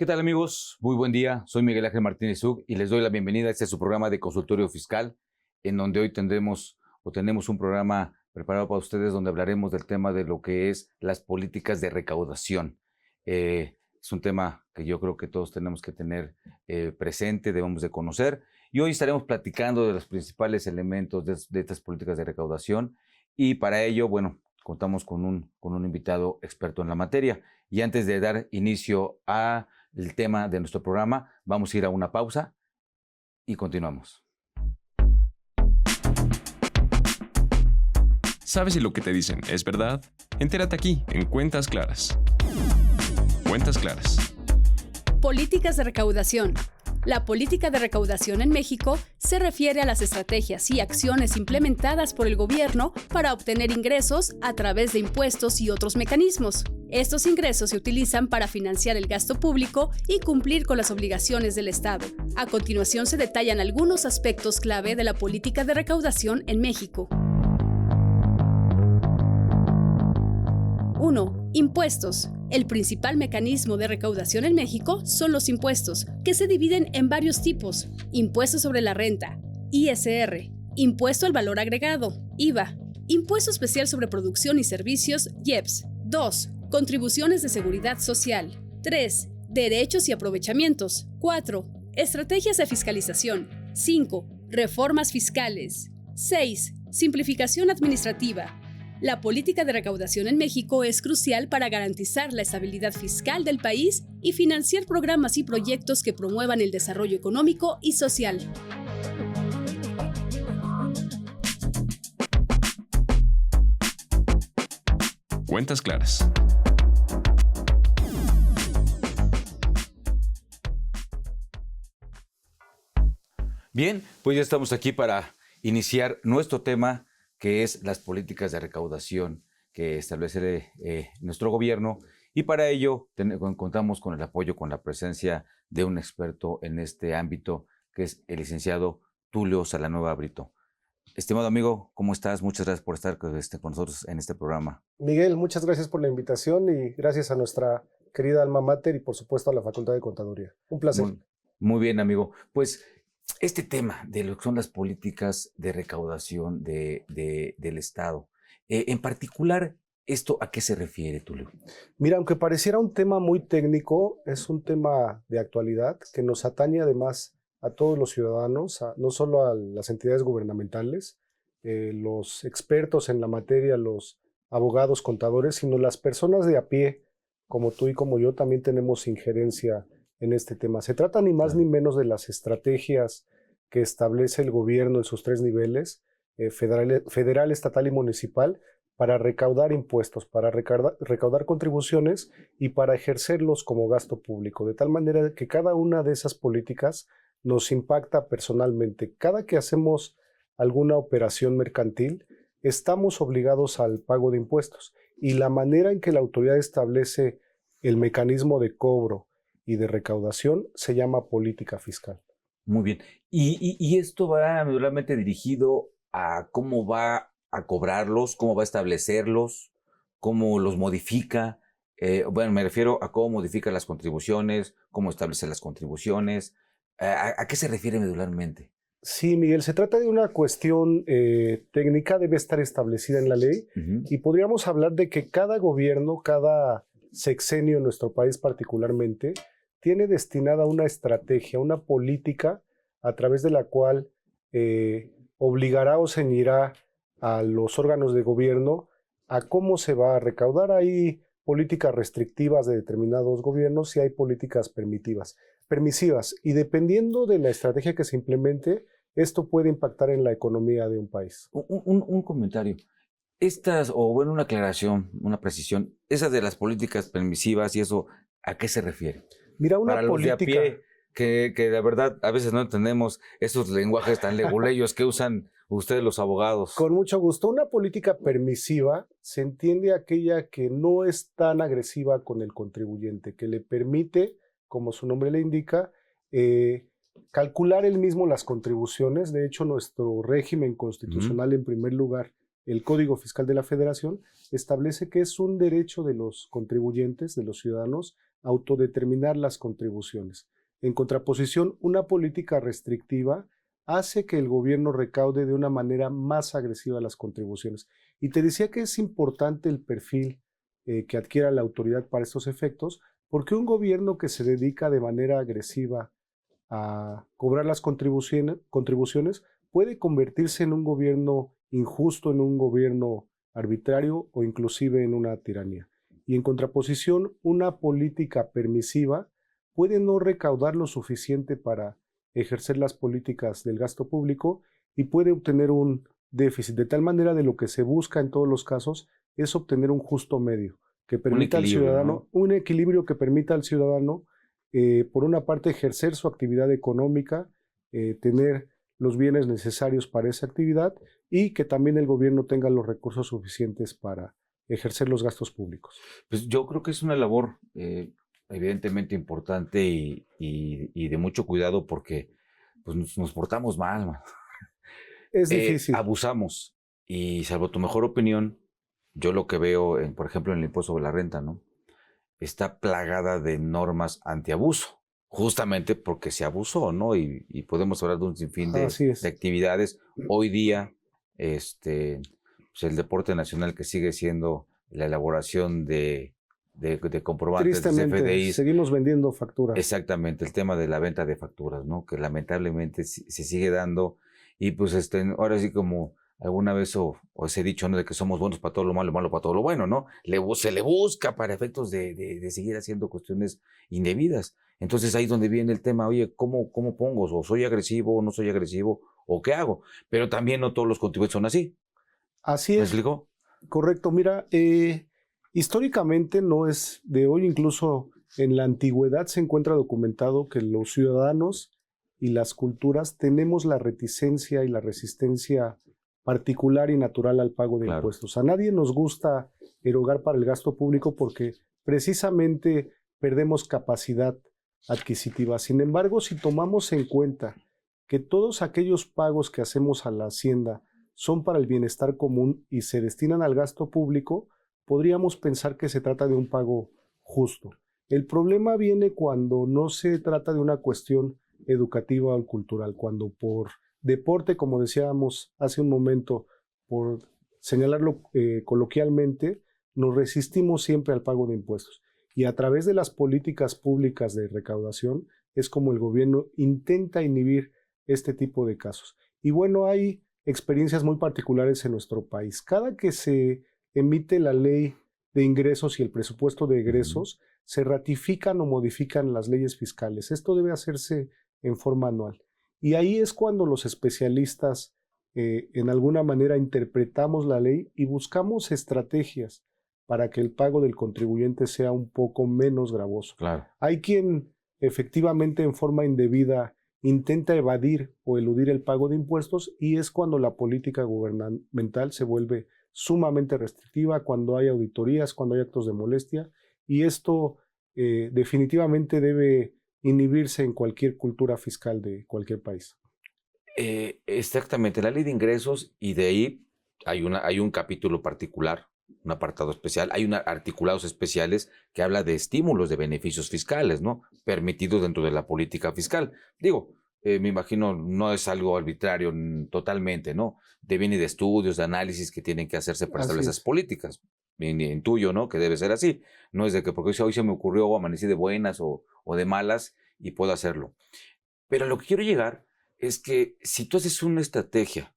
¿Qué tal, amigos? Muy buen día. Soy Miguel Ángel Martínez Hug y les doy la bienvenida a este su programa de consultorio fiscal, en donde hoy tenemos un programa preparado para ustedes donde hablaremos del tema de lo que es las políticas de recaudación. Es un tema que yo creo que todos tenemos que tener presente, debemos de conocer, y hoy estaremos platicando de los principales elementos de estas políticas de recaudación, y para ello, bueno, contamos con un invitado experto en la materia. Y antes de dar inicio a el tema de nuestro programa, vamos a ir a una pausa y continuamos. ¿Sabes si lo que te dicen es verdad? Entérate aquí, en Cuentas Claras. Cuentas Claras. Políticas de recaudación. La política de recaudación en México se refiere a las estrategias y acciones implementadas por el gobierno para obtener ingresos a través de impuestos y otros mecanismos. Estos ingresos se utilizan para financiar el gasto público y cumplir con las obligaciones del Estado. A continuación se detallan algunos aspectos clave de la política de recaudación en México. 1. Impuestos. El principal mecanismo de recaudación en México son los impuestos, que se dividen en varios tipos: impuesto sobre la renta, ISR, impuesto al valor agregado, IVA, impuesto especial sobre producción y servicios, IEPS. 2. Contribuciones de seguridad social. 3. Derechos y aprovechamientos. 4. Estrategias de fiscalización. 5. Reformas fiscales. 6. Simplificación administrativa. La política de recaudación en México es crucial para garantizar la estabilidad fiscal del país y financiar programas y proyectos que promuevan el desarrollo económico y social. Cuentas Claras. Bien, pues ya estamos aquí para iniciar nuestro tema, que es las políticas de recaudación que establece nuestro gobierno, y para ello contamos con el apoyo, con la presencia de un experto en este ámbito, que es el licenciado Tulio Salanueva Brito. Estimado amigo, ¿cómo estás? Muchas gracias por estar con nosotros en este programa. Miguel, muchas gracias por la invitación y gracias a nuestra querida alma mater y por supuesto a la Facultad de Contaduría. Un placer. Muy bien, amigo. Pues este tema de lo que son las políticas de recaudación del Estado, en particular, ¿esto a qué se refiere, Tulio? Mira, aunque pareciera un tema muy técnico, es un tema de actualidad que nos atañe además a todos los ciudadanos, no solo a las entidades gubernamentales, los expertos en la materia, los abogados, contadores, sino las personas de a pie, como tú y como yo, también tenemos injerencia en este tema. Se trata ni más ni menos de las estrategias que establece el gobierno en sus tres niveles, federal, estatal y municipal, para recaudar impuestos, para recaudar contribuciones y para ejercerlos como gasto público, de tal manera que cada una de esas políticas nos impacta personalmente. Cada que hacemos alguna operación mercantil, estamos obligados al pago de impuestos, y la manera en que la autoridad establece el mecanismo de cobro y de recaudación se llama política fiscal. Muy bien. ¿Y esto va realmente dirigido a cómo va a cobrarlos, cómo va a establecerlos, cómo los modifica? Bueno, me refiero a cómo modifica las contribuciones, cómo establece las contribuciones. ¿A qué se refiere medularmente? Sí, Miguel, se trata de una cuestión técnica, debe estar establecida en la ley, y podríamos hablar de que cada gobierno, cada sexenio en nuestro país particularmente, tiene destinada una estrategia, una política a través de la cual obligará o ceñirá a los órganos de gobierno a cómo se va a recaudar. Hay políticas restrictivas de determinados gobiernos y hay políticas permisivas, y dependiendo de la estrategia que se implemente, esto puede impactar en la economía de un país. Un comentario. Una aclaración, una precisión, esas de las políticas permisivas y eso, ¿a qué se refiere? Mira, una Para política... los de a pie, que de verdad a veces no entendemos esos lenguajes tan leguleyos que usan ustedes los abogados. Con mucho gusto. Una política permisiva se entiende aquella que no es tan agresiva con el contribuyente, que le permite, como su nombre le indica, calcular él mismo las contribuciones. De hecho, nuestro régimen constitucional, en primer lugar, el Código Fiscal de la Federación, establece que es un derecho de los contribuyentes, de los ciudadanos, autodeterminar las contribuciones. En contraposición, una política restrictiva hace que el gobierno recaude de una manera más agresiva las contribuciones. Y te decía que es importante el perfil que adquiera la autoridad para estos efectos, porque un gobierno que se dedica de manera agresiva a cobrar las contribuciones puede convertirse en un gobierno injusto, en un gobierno arbitrario o inclusive en una tiranía. Y en contraposición, una política permisiva puede no recaudar lo suficiente para ejercer las políticas del gasto público y puede obtener un déficit, de tal manera de lo que se busca en todos los casos es obtener un justo medio que permita al ciudadano, ¿no? Un equilibrio que permita al ciudadano, por una parte, ejercer su actividad económica, tener los bienes necesarios para esa actividad y que también el gobierno tenga los recursos suficientes para ejercer los gastos públicos. Pues yo creo que es una labor evidentemente importante y de mucho cuidado porque pues nos portamos mal, man. Es difícil. Abusamos y salvo tu mejor opinión, yo lo que veo, por ejemplo, en el impuesto sobre la renta, ¿no? Está plagada de normas antiabuso, justamente porque se abusó, ¿no? Y podemos hablar de un sinfín de actividades. Hoy día, pues el deporte nacional que sigue siendo la elaboración de comprobantes de CFDIs. Seguimos vendiendo facturas. Exactamente, el tema de la venta de facturas, ¿no? Que lamentablemente se sigue dando. Y pues ahora sí como alguna vez os he dicho, ¿no? De que somos buenos para todo lo malo para todo lo bueno, ¿no? Se le busca para efectos de seguir haciendo cuestiones indebidas. Entonces ahí es donde viene el tema, oye, ¿cómo pongo? ¿O soy agresivo o no soy agresivo? ¿O qué hago? Pero también no todos los contribuyentes son así. Así es. ¿Me explico? Correcto. Mira, históricamente no es de hoy, incluso en la antigüedad se encuentra documentado que los ciudadanos y las culturas tenemos la reticencia y la resistencia particular y natural al pago de impuestos. A nadie nos gusta erogar para el gasto público porque precisamente perdemos capacidad adquisitiva. Sin embargo, si tomamos en cuenta que todos aquellos pagos que hacemos a la Hacienda son para el bienestar común y se destinan al gasto público, podríamos pensar que se trata de un pago justo. El problema viene cuando no se trata de una cuestión educativa o cultural, cuando por deporte, como decíamos hace un momento, por señalarlo coloquialmente, nos resistimos siempre al pago de impuestos. Y a través de las políticas públicas de recaudación es como el gobierno intenta inhibir este tipo de casos. Y bueno, hay experiencias muy particulares en nuestro país. Cada que se emite la ley de ingresos y el presupuesto de egresos, se ratifican o modifican las leyes fiscales. Esto debe hacerse en forma anual. Y ahí es cuando los especialistas en alguna manera interpretamos la ley y buscamos estrategias para que el pago del contribuyente sea un poco menos gravoso. Claro. Hay quien efectivamente en forma indebida intenta evadir o eludir el pago de impuestos y es cuando la política gubernamental se vuelve sumamente restrictiva, cuando hay auditorías, cuando hay actos de molestia y esto definitivamente debe inhibirse en cualquier cultura fiscal de cualquier país. Exactamente, la ley de ingresos y de ahí hay un capítulo particular, un apartado especial, hay articulados especiales que habla de estímulos de beneficios fiscales, ¿no? Permitidos dentro de la política fiscal. Digo, me imagino no es algo arbitrario totalmente, ¿no? Viene de estudios, de análisis que tienen que hacerse para establecer esas políticas. Intuyo, ¿no? Que debe ser así. No es de que porque hoy se me ocurrió o amanecí de buenas o de malas y puedo hacerlo. Pero a lo que quiero llegar es que si tú haces una estrategia,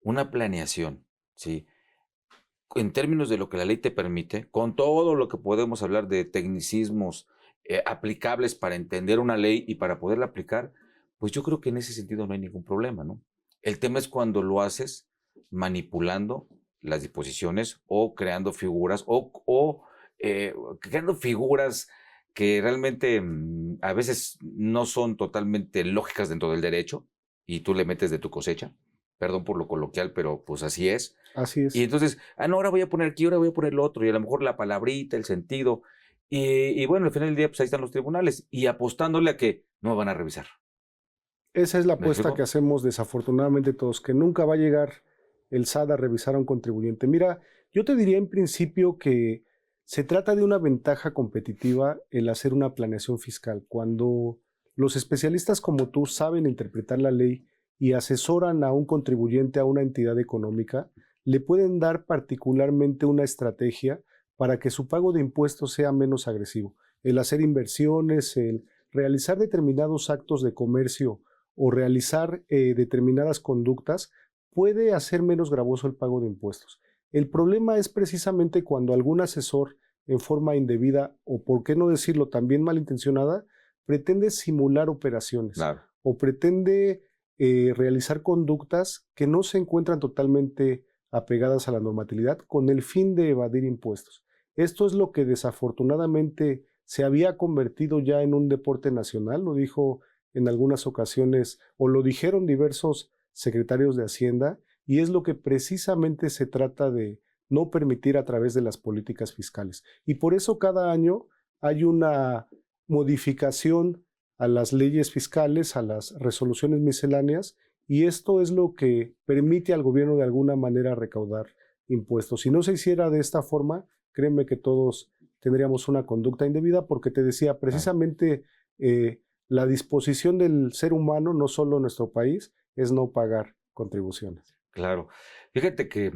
una planeación, ¿sí? En términos de lo que la ley te permite, con todo lo que podemos hablar de tecnicismos aplicables para entender una ley y para poderla aplicar, pues yo creo que en ese sentido no hay ningún problema, ¿no? El tema es cuando lo haces manipulando las disposiciones o creando figuras creando figuras que realmente a veces no son totalmente lógicas dentro del derecho y tú le metes de tu cosecha. Perdón por lo coloquial, pero pues así es. Así es. Y entonces, no, ahora voy a poner aquí, ahora voy a poner lo otro, y a lo mejor la palabrita, el sentido. Y bueno, al final del día, pues ahí están los tribunales, y apostándole a que no me van a revisar. Esa es la apuesta que hacemos desafortunadamente todos, que nunca va a llegar el SAT a revisar a un contribuyente. Mira, yo te diría en principio que Se trata de una ventaja competitiva el hacer una planeación fiscal. Cuando los especialistas como tú saben interpretar la ley y asesoran a un contribuyente, a una entidad económica, le pueden dar particularmente una estrategia para que su pago de impuestos sea menos agresivo. El hacer inversiones, el realizar determinados actos de comercio o realizar determinadas conductas puede hacer menos gravoso el pago de impuestos. El problema es precisamente cuando algún asesor, en forma indebida o, por qué no decirlo, también malintencionada, pretende simular operaciones Claro. o pretende realizar conductas que no se encuentran totalmente apegadas a la normatividad con el fin de evadir impuestos. Esto es lo que desafortunadamente se había convertido ya en un deporte nacional, lo dijo en algunas ocasiones, o lo dijeron diversos secretarios de Hacienda, y es lo que precisamente se trata de no permitir a través de las políticas fiscales. Y por eso cada año hay una modificación a las leyes fiscales, a las resoluciones misceláneas, y esto es lo que permite al gobierno de alguna manera recaudar impuestos. Si no se hiciera de esta forma, créeme que todos tendríamos una conducta indebida, porque te decía, precisamente la disposición del ser humano, no solo en nuestro país, es no pagar contribuciones. Claro. Fíjate que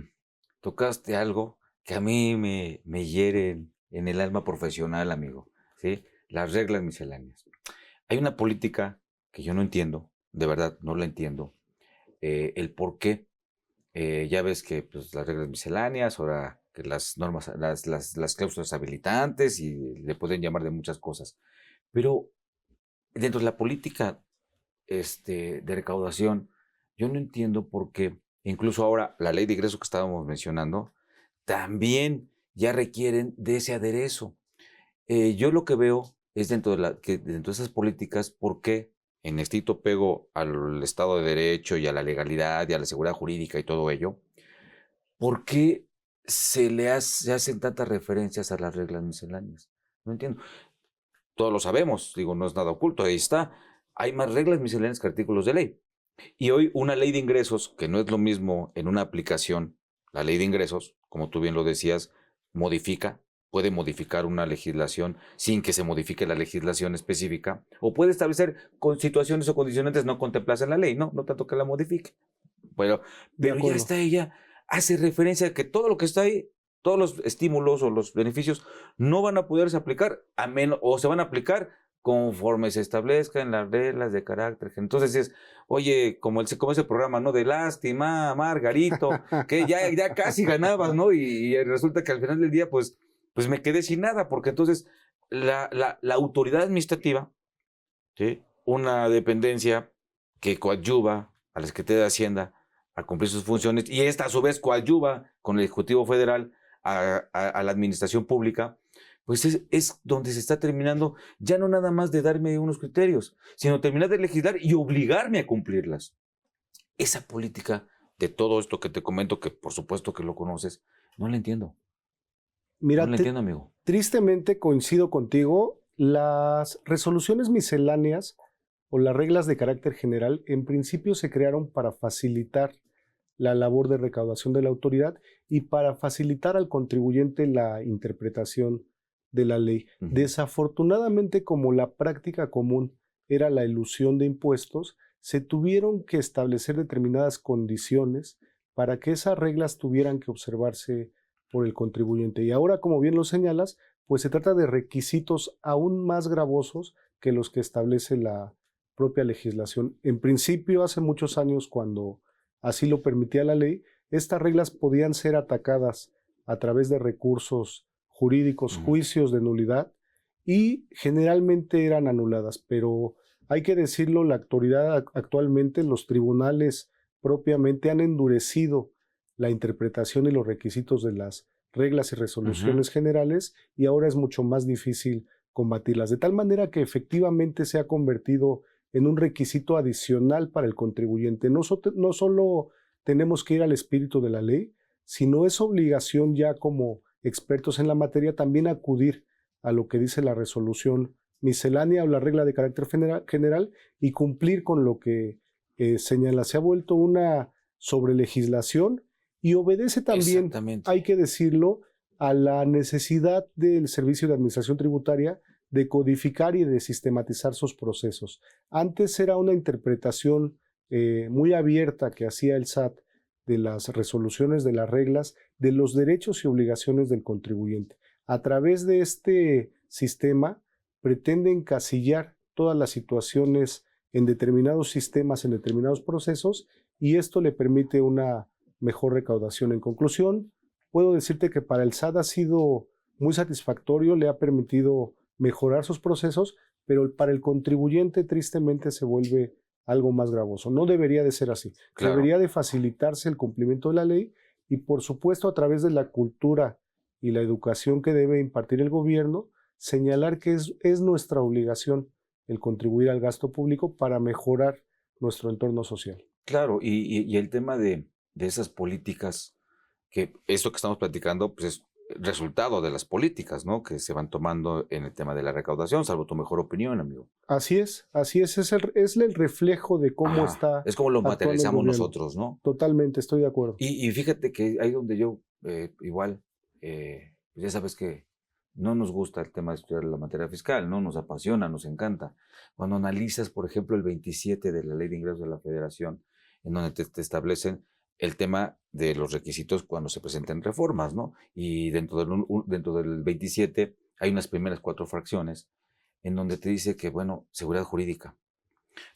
tocaste algo que a mí me hiere en el alma profesional, amigo, ¿sí? Las reglas misceláneas. Hay una política que yo no entiendo, de verdad, no la entiendo, el por qué. Ya ves que pues, las reglas misceláneas, ahora que las normas, las cláusulas habilitantes, y le pueden llamar de muchas cosas. Pero dentro de la política de recaudación, yo no entiendo por qué, incluso ahora la ley de ingreso que estábamos mencionando, también ya requieren de ese aderezo. Yo lo que veo es dentro de esas políticas, ¿por qué en estricto pego al Estado de Derecho y a la legalidad y a la seguridad jurídica y todo ello, por qué se hacen tantas referencias a las reglas misceláneas? No entiendo. Todos lo sabemos, digo, no es nada oculto, ahí está. Hay más reglas misceláneas que artículos de ley. Y hoy una ley de ingresos, que no es lo mismo en una aplicación, la ley de ingresos, como tú bien lo decías, puede modificar una legislación sin que se modifique la legislación específica, o puede establecer con situaciones o condicionantes no contempladas en la ley, no tanto que la modifique. Pero ya está ella, hace referencia a que todo lo que está ahí, todos los estímulos o los beneficios no van a poderse aplicar, o se van a aplicar conforme se establezcan las reglas de carácter. Entonces es, oye, como ese programa, ¿no? De lástima, Margarito, que ya casi ganabas, ¿no? Y resulta que al final del día, pues me quedé sin nada, porque entonces la autoridad administrativa, ¿sí? Una dependencia que coadyuva a la Secretaría de Hacienda a cumplir sus funciones, y esta a su vez coadyuva con el Ejecutivo Federal a la administración pública, pues es donde se está terminando, ya no nada más de darme unos criterios, sino terminar de legislar y obligarme a cumplirlas. Esa política de todo esto que te comento, que por supuesto que lo conoces, no la entiendo. Mira, no la entiendo, amigo. Tristemente coincido contigo, las resoluciones misceláneas o las reglas de carácter general en principio se crearon para facilitar la labor de recaudación de la autoridad y para facilitar al contribuyente la interpretación de la ley. Uh-huh. Desafortunadamente, como la práctica común era la elusión de impuestos, se tuvieron que establecer determinadas condiciones para que esas reglas tuvieran que observarse por el contribuyente. Y ahora, como bien lo señalas, pues se trata de requisitos aún más gravosos que los que establece la propia legislación. En principio, hace muchos años, cuando así lo permitía la ley, estas reglas podían ser atacadas a través de recursos jurídicos, juicios de nulidad, y generalmente eran anuladas. Pero hay que decirlo, la autoridad actualmente, los tribunales propiamente han endurecido la interpretación y los requisitos de las reglas y resoluciones generales, y ahora es mucho más difícil combatirlas, de tal manera que efectivamente se ha convertido en un requisito adicional para el contribuyente. No solo tenemos que ir al espíritu de la ley, sino es obligación ya como expertos en la materia también acudir a lo que dice la resolución miscelánea o la regla de carácter general y cumplir con lo que señala. Se ha vuelto una sobrelegislación y obedece también, hay que decirlo, a la necesidad del Servicio de Administración Tributaria de codificar y de sistematizar sus procesos. Antes era una interpretación muy abierta que hacía el SAT de las resoluciones, de las reglas, de los derechos y obligaciones del contribuyente. A través de este sistema pretende encasillar todas las situaciones en determinados sistemas, en determinados procesos, y esto le permite una mejor recaudación. En conclusión, puedo decirte que para el SAT ha sido muy satisfactorio, le ha permitido mejorar sus procesos, pero para el contribuyente tristemente se vuelve algo más gravoso. No debería de ser así. Claro. Debería de facilitarse el cumplimiento de la ley y, por supuesto, a través de la cultura y la educación que debe impartir el gobierno, señalar que es nuestra obligación el contribuir al gasto público para mejorar nuestro entorno social. Claro, y el tema de esas políticas, que esto que estamos platicando, pues es resultado de las políticas, ¿no?, que se van tomando en el tema de la recaudación, salvo tu mejor opinión, amigo. Así es, es el reflejo de cómo está. Es como lo actuando el materializamos gobierno. nosotros, ¿no? Totalmente, estoy de acuerdo. Y fíjate que ahí donde yo, igual, pues ya sabes que no nos gusta el tema de estudiar la materia fiscal, ¿no? Nos apasiona, nos encanta. Cuando analizas, por ejemplo, el 27 de la Ley de Ingresos de la Federación, en donde te establecen el tema de los requisitos cuando se presenten reformas, ¿no? Y dentro del 27 hay unas primeras 4 fracciones en donde te dice que, bueno, seguridad jurídica.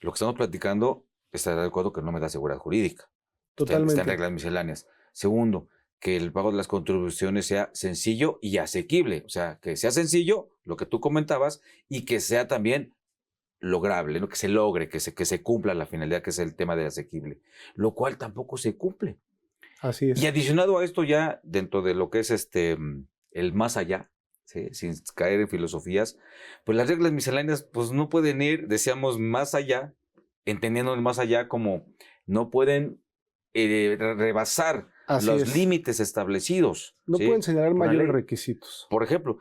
Lo que estamos platicando, está de acuerdo que no me da seguridad jurídica. Totalmente. Está en reglas misceláneas. Segundo, que el pago de las contribuciones sea sencillo y asequible. O sea, que sea sencillo, lo que tú comentabas, y que sea también lograble, ¿no? Que se logre, que se cumpla la finalidad, que es el tema de asequible. Lo cual tampoco se cumple. Así es. Y adicionado a esto, ya dentro de lo que es el más allá, ¿sí?, sin caer en filosofías, pues las reglas misceláneas pues no pueden ir, decíamos, más allá, entendiendo el más allá como no pueden rebasar Así los es. límites establecidos. No ¿sí?, pueden señalar por la mayores ley. requisitos. Por ejemplo,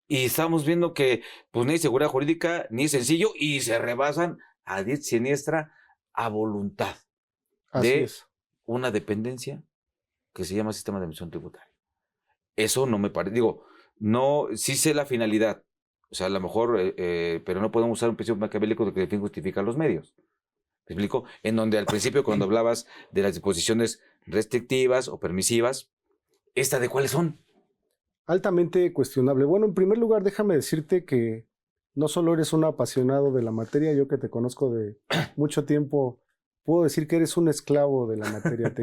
y estamos viendo que pues ni hay seguridad jurídica, ni es sencillo, y se rebasan a diestra y siniestra a voluntad Así de es. una dependencia que se llama sistema de administración tributaria. Eso no me parece, digo, no, sí sé la finalidad, o sea, a lo mejor, pero no podemos usar un principio maquiavélico de que el fin justifica los medios. ¿Me explico? En donde al principio, cuando hablabas de las disposiciones restrictivas o permisivas, ¿esta de cuáles son? Altamente cuestionable. Bueno, en primer lugar, déjame decirte que no solo eres un apasionado de la materia, yo que te conozco de mucho tiempo, puedo decir que eres un esclavo de la materia.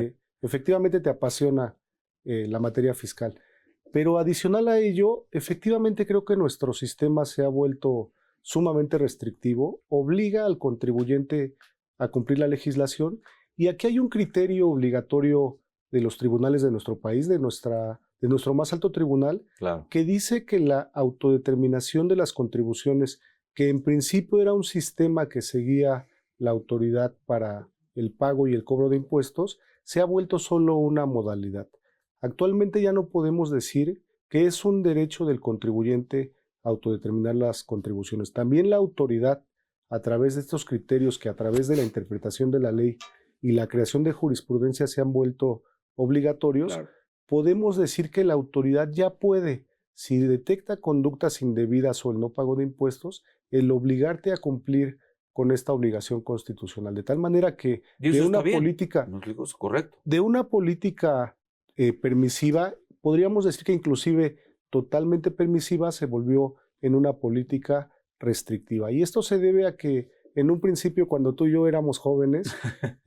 Efectivamente te apasiona la materia fiscal. Pero adicional a ello, efectivamente creo que nuestro sistema se ha vuelto sumamente restrictivo, obliga al contribuyente a cumplir la legislación, y aquí hay un criterio obligatorio de los tribunales de nuestro país, de nuestro más alto tribunal, Claro. que dice que la autodeterminación de las contribuciones, que en principio era un sistema que seguía la autoridad para el pago y el cobro de impuestos, se ha vuelto solo una modalidad. Actualmente ya no podemos decir que es un derecho del contribuyente autodeterminar las contribuciones. También la autoridad, a través de estos criterios que a través de la interpretación de la ley y la creación de jurisprudencia se han vuelto obligatorios, Claro. podemos decir que la autoridad ya puede, si detecta conductas indebidas o el no pago de impuestos, el obligarte a cumplir con esta obligación constitucional. De tal manera que Y eso de está una bien. política, ¿No explico? Es correcto. de una política permisiva, podríamos decir que inclusive totalmente permisiva se volvió en una política restrictiva. Y esto se debe a que en un principio, cuando tú y yo éramos jóvenes,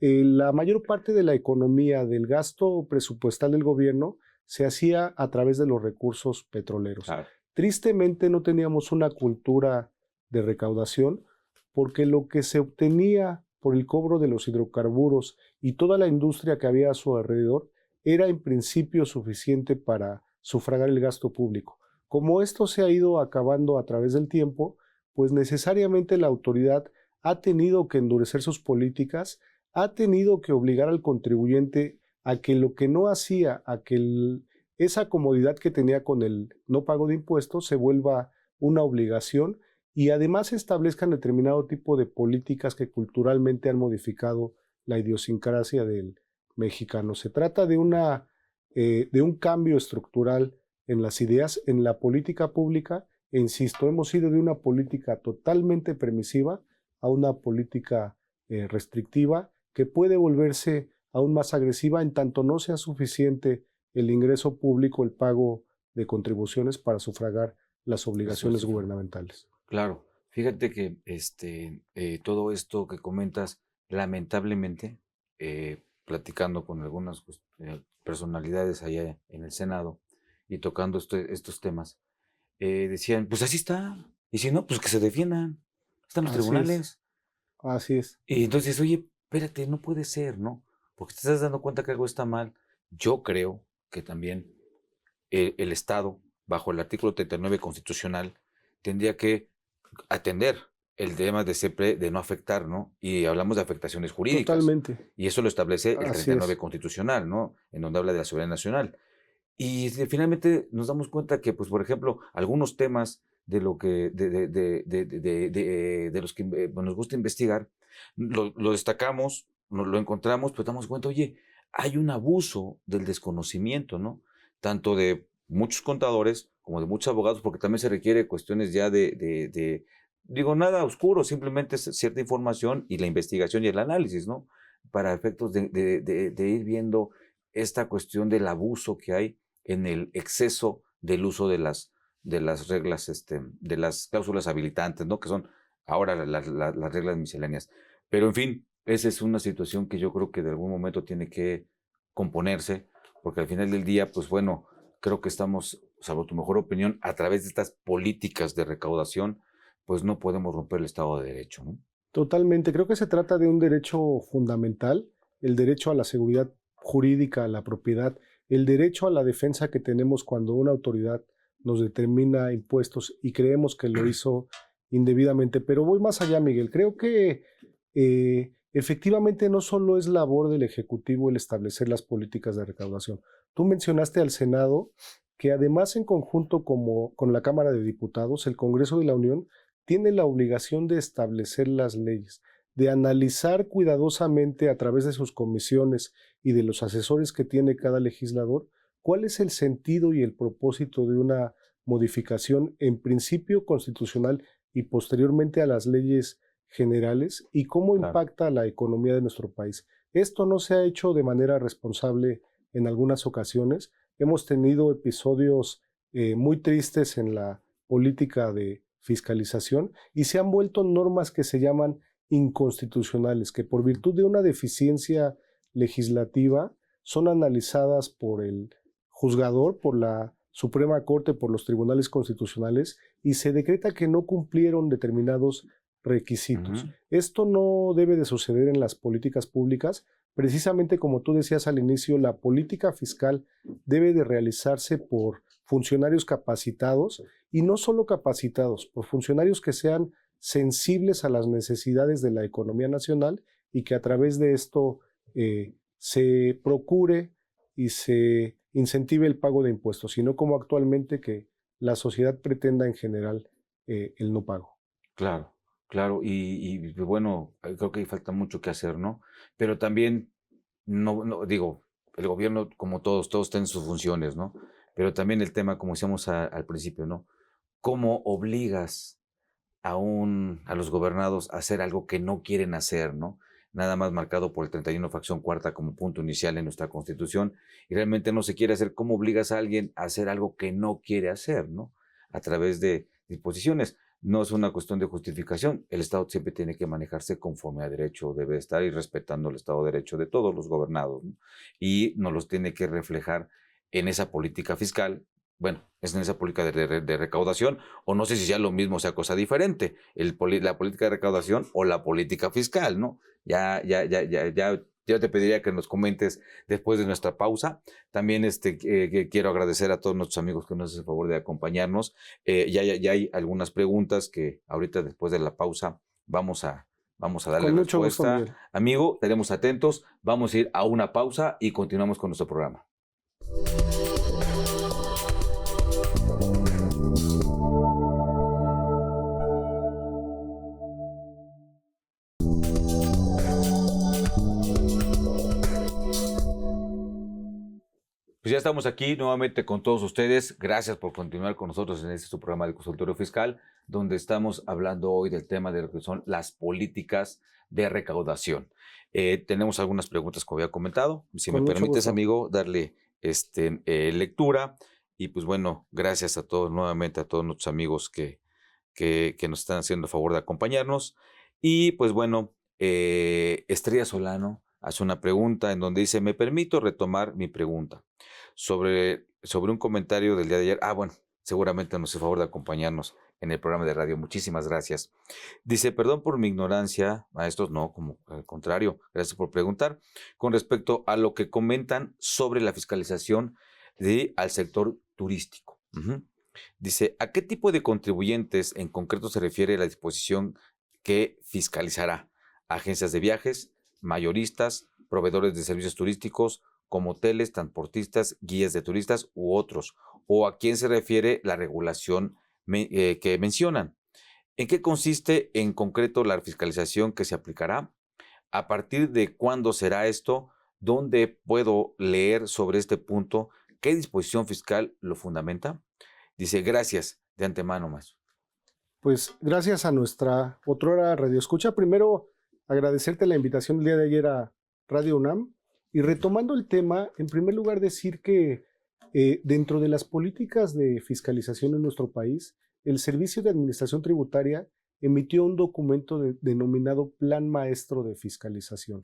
la mayor parte de la economía, del gasto presupuestal del gobierno, se hacía a través de los recursos petroleros. Claro. Tristemente no teníamos una cultura de recaudación, porque lo que se obtenía por el cobro de los hidrocarburos y toda la industria que había a su alrededor era en principio suficiente para sufragar el gasto público. Como esto se ha ido acabando a través del tiempo, pues necesariamente la autoridad ha tenido que endurecer sus políticas, ha tenido que obligar al contribuyente a que lo que no hacía, a que esa comodidad que tenía con el no pago de impuestos se vuelva una obligación, y además establezcan determinado tipo de políticas que culturalmente han modificado la idiosincrasia del mexicano. Se trata de un cambio estructural en las ideas, en la política pública, e insisto, hemos ido de una política totalmente permisiva a una política restrictiva que puede volverse aún más agresiva en tanto no sea suficiente el ingreso público, el pago de contribuciones para sufragar las obligaciones gubernamentales. Claro, fíjate que todo esto que comentas, lamentablemente, platicando con algunas personalidades allá en el Senado y tocando estos temas, decían, pues así está, y si no, pues que se defiendan, están los tribunales. Así es. Y entonces, oye, espérate, no puede ser, ¿no? Porque te estás dando cuenta que algo está mal. Yo creo que también el Estado, bajo el artículo 39 constitucional, tendría que atender el tema de no afectar, ¿no? Y hablamos de afectaciones jurídicas. Totalmente. Y eso lo establece el Así 39 es. constitucional, ¿no? En donde habla de la soberanía nacional. Y finalmente nos damos cuenta que, pues, por ejemplo, algunos temas de lo que de los que nos gusta investigar, lo destacamos, lo encontramos, pues damos cuenta, oye, hay un abuso del desconocimiento, ¿no? Tanto de muchos contadores como de muchos abogados, porque también se requiere cuestiones ya digo, nada oscuro, simplemente es cierta información y la investigación y el análisis, ¿no? Para efectos de ir viendo esta cuestión del abuso que hay en el exceso del uso de las reglas, de las cláusulas habilitantes, ¿no? Que son ahora las reglas misceláneas. Pero en fin, esa es una situación que yo creo que de algún momento tiene que componerse, porque al final del día, pues bueno, creo que estamos, salvo tu mejor opinión, a través de estas políticas de recaudación, pues no podemos romper el Estado de Derecho, ¿no? Totalmente. Creo que se trata de un derecho fundamental, el derecho a la seguridad jurídica, a la propiedad, el derecho a la defensa que tenemos cuando una autoridad nos determina impuestos y creemos que lo hizo indebidamente. Pero voy más allá, Miguel. Creo que efectivamente no solo es labor del Ejecutivo el establecer las políticas de recaudación. Tú mencionaste al Senado, que además en conjunto con la Cámara de Diputados, el Congreso de la Unión tiene la obligación de establecer las leyes, de analizar cuidadosamente a través de sus comisiones y de los asesores que tiene cada legislador, cuál es el sentido y el propósito de una modificación en principio constitucional y posteriormente a las leyes generales y cómo impacta la economía de nuestro país. Esto no se ha hecho de manera responsable en algunas ocasiones. Hemos tenido episodios muy tristes en la política de fiscalización y se han vuelto normas que se llaman inconstitucionales, que por virtud de una deficiencia legislativa son analizadas por el juzgador, por la Suprema Corte, por los tribunales constitucionales y se decreta que no cumplieron determinados requisitos. Esto no debe de suceder en las políticas públicas. Precisamente como tú decías al inicio, la política fiscal debe de realizarse por funcionarios capacitados y no solo capacitados, por funcionarios que sean sensibles a las necesidades de la economía nacional y que a través de esto se procure y se incentive el pago de impuestos, sino como actualmente que la sociedad pretenda en general el no pago. Claro, claro, y bueno, creo que falta mucho que hacer, ¿no? Pero también, no digo, el gobierno, como todos tienen sus funciones, ¿no? Pero también el tema, como decíamos al principio, ¿no? ¿Cómo obligas a los gobernados a hacer algo que no quieren hacer, ¿no? Nada más marcado por el 31 fracción cuarta como punto inicial en nuestra Constitución, y realmente no se quiere hacer. ¿Cómo obligas a alguien a hacer algo que no quiere hacer, ¿no? A través de disposiciones. No es una cuestión de justificación. El Estado siempre tiene que manejarse conforme a derecho, debe estar y respetando el Estado de Derecho de todos los gobernados, ¿no? Y nos los tiene que reflejar en esa política fiscal. Bueno, es en esa política de recaudación, o no sé si sea lo mismo o sea cosa diferente, la política de recaudación o la política fiscal, ¿no? Ya te pediría que nos comentes después de nuestra pausa. También quiero agradecer a todos nuestros amigos que nos hacen el favor de acompañarnos. Ya hay algunas preguntas que ahorita después de la pausa vamos a darle respuesta. Gusto, amigo, estaremos atentos. Vamos a ir a una pausa y continuamos con nuestro programa. Pues ya estamos aquí nuevamente con todos ustedes. Gracias por continuar con nosotros en este su programa de consultorio fiscal, donde estamos hablando hoy del tema de lo que son las políticas de recaudación. Tenemos algunas preguntas, como había comentado. Si Con me mucho permites, gusto. amigo, darle lectura. Y pues bueno, gracias a todos nuevamente, a todos nuestros amigos que nos están haciendo el favor de acompañarnos. Y pues bueno, Estrella Solano hace una pregunta en donde dice, me permito retomar mi pregunta sobre un comentario del día de ayer. Bueno, seguramente nos hace favor de acompañarnos en el programa de radio. Muchísimas gracias. Dice, perdón por mi ignorancia, maestros, no, como al contrario, gracias por preguntar, con respecto a lo que comentan sobre la fiscalización al sector turístico. Dice, ¿a qué tipo de contribuyentes en concreto se refiere la disposición que fiscalizará? ¿Agencias de viajes, mayoristas, proveedores de servicios turísticos, como hoteles, transportistas, guías de turistas u otros? ¿O a quién se refiere la regulación que mencionan? ¿En qué consiste en concreto la fiscalización que se aplicará? ¿A partir de cuándo será esto? ¿Dónde puedo leer sobre este punto? ¿Qué disposición fiscal lo fundamenta? Dice, gracias de antemano, maestro. Pues gracias a nuestra otrora radioescucha. Primero, agradecerte la invitación el día de ayer a Radio UNAM. Y retomando el tema, en primer lugar decir que dentro de las políticas de fiscalización en nuestro país, el Servicio de Administración Tributaria emitió un documento denominado Plan Maestro de Fiscalización,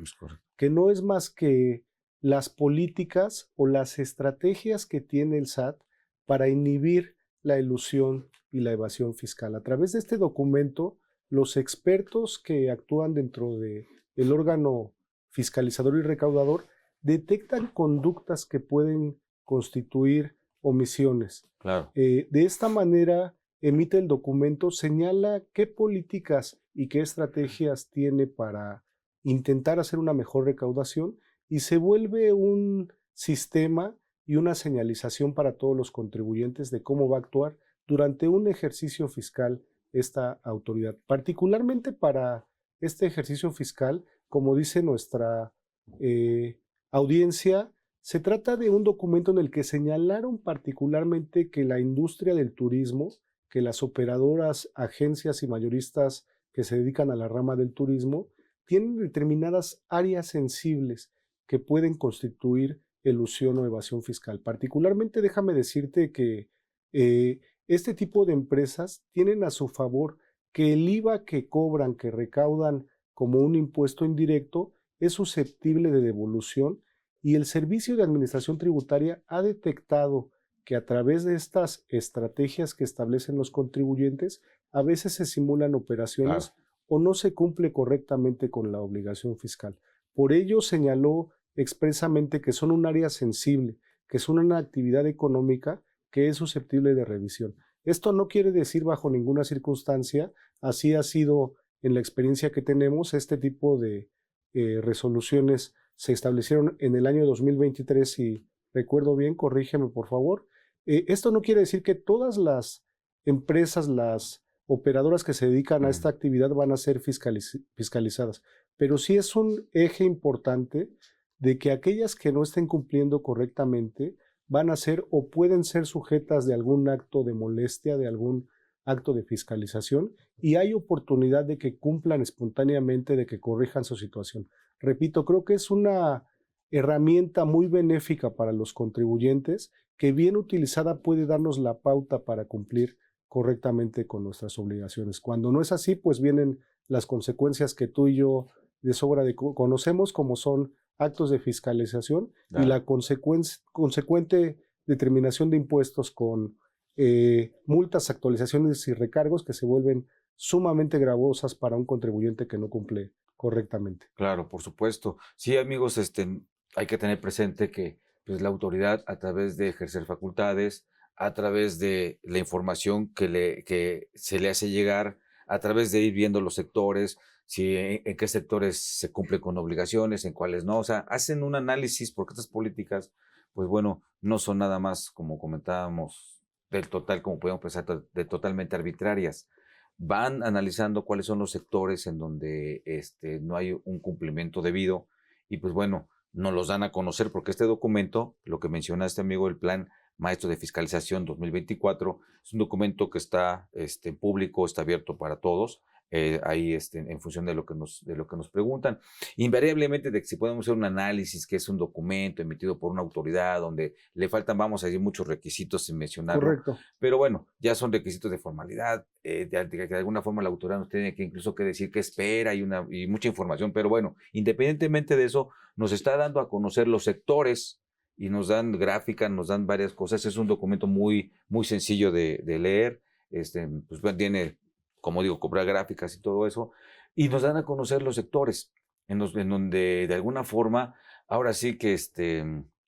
que no es más que las políticas o las estrategias que tiene el SAT para inhibir la elusión y la evasión fiscal. A través de este documento, los expertos que actúan dentro del órgano fiscalizador y recaudador detectan conductas que pueden constituir omisiones. Claro. De esta manera, emite el documento, señala qué políticas y qué estrategias tiene para intentar hacer una mejor recaudación y se vuelve un sistema y una señalización para todos los contribuyentes de cómo va a actuar durante un ejercicio fiscal esta autoridad. Particularmente para este ejercicio fiscal, como dice nuestra audiencia, se trata de un documento en el que señalaron particularmente que la industria del turismo, que las operadoras, agencias y mayoristas que se dedican a la rama del turismo, tienen determinadas áreas sensibles que pueden constituir elusión o evasión fiscal. Particularmente, déjame decirte que este tipo de empresas tienen a su favor que el IVA que cobran, que recaudan como un impuesto indirecto, es susceptible de devolución y el Servicio de Administración Tributaria ha detectado que a través de estas estrategias que establecen los contribuyentes, a veces se simulan operaciones o no se cumple correctamente con la obligación fiscal. Por ello señaló expresamente que son un área sensible, que son una actividad económica que es susceptible de revisión. Esto no quiere decir bajo ninguna circunstancia, así ha sido en la experiencia que tenemos, este tipo de resoluciones se establecieron en el año 2023, si recuerdo bien, corrígeme por favor. Esto no quiere decir que todas las empresas, las operadoras que se dedican a esta actividad van a ser fiscalizadas, pero sí es un eje importante de que aquellas que no estén cumpliendo correctamente van a ser o pueden ser sujetas de algún acto de molestia, de algún acto de fiscalización, y hay oportunidad de que cumplan espontáneamente, de que corrijan su situación. Repito, creo que es una herramienta muy benéfica para los contribuyentes que bien utilizada puede darnos la pauta para cumplir correctamente con nuestras obligaciones. Cuando no es así, pues vienen las consecuencias que tú y yo de sobra conocemos, como son actos de fiscalización y la consecuente determinación de impuestos con multas, actualizaciones y recargos que se vuelven sumamente gravosas para un contribuyente que no cumple correctamente. Claro, por supuesto. Sí, amigos, hay que tener presente que pues, la autoridad, a través de ejercer facultades, a través de la información que se le hace llegar, a través de ir viendo los sectores, si en qué sectores se cumple con obligaciones, en cuáles no. O sea, hacen un análisis porque estas políticas, pues bueno, no son nada más, como comentábamos, del total, como podemos pensar, de totalmente arbitrarias. Van analizando cuáles son los sectores en donde no hay un cumplimiento debido y pues bueno, nos los dan a conocer, porque este documento, lo que menciona este amigo, el Plan Maestro de Fiscalización 2024, es un documento que está público, está abierto para todos, ahí en función de lo que nos preguntan. Invariablemente de que si podemos hacer un análisis, que es un documento emitido por una autoridad donde le faltan, vamos a decir, muchos requisitos sin mencionarlo. Correcto. Pero bueno, ya son requisitos de formalidad, de alguna forma la autoridad nos tiene que incluso que decir qué espera y mucha información, pero bueno, independientemente de eso, nos está dando a conocer los sectores y nos dan gráficas, nos dan varias cosas. Es un documento muy, muy sencillo de leer, pues tiene, como digo, comprar gráficas y todo eso, y nos dan a conocer los sectores en donde de alguna forma, ahora sí que,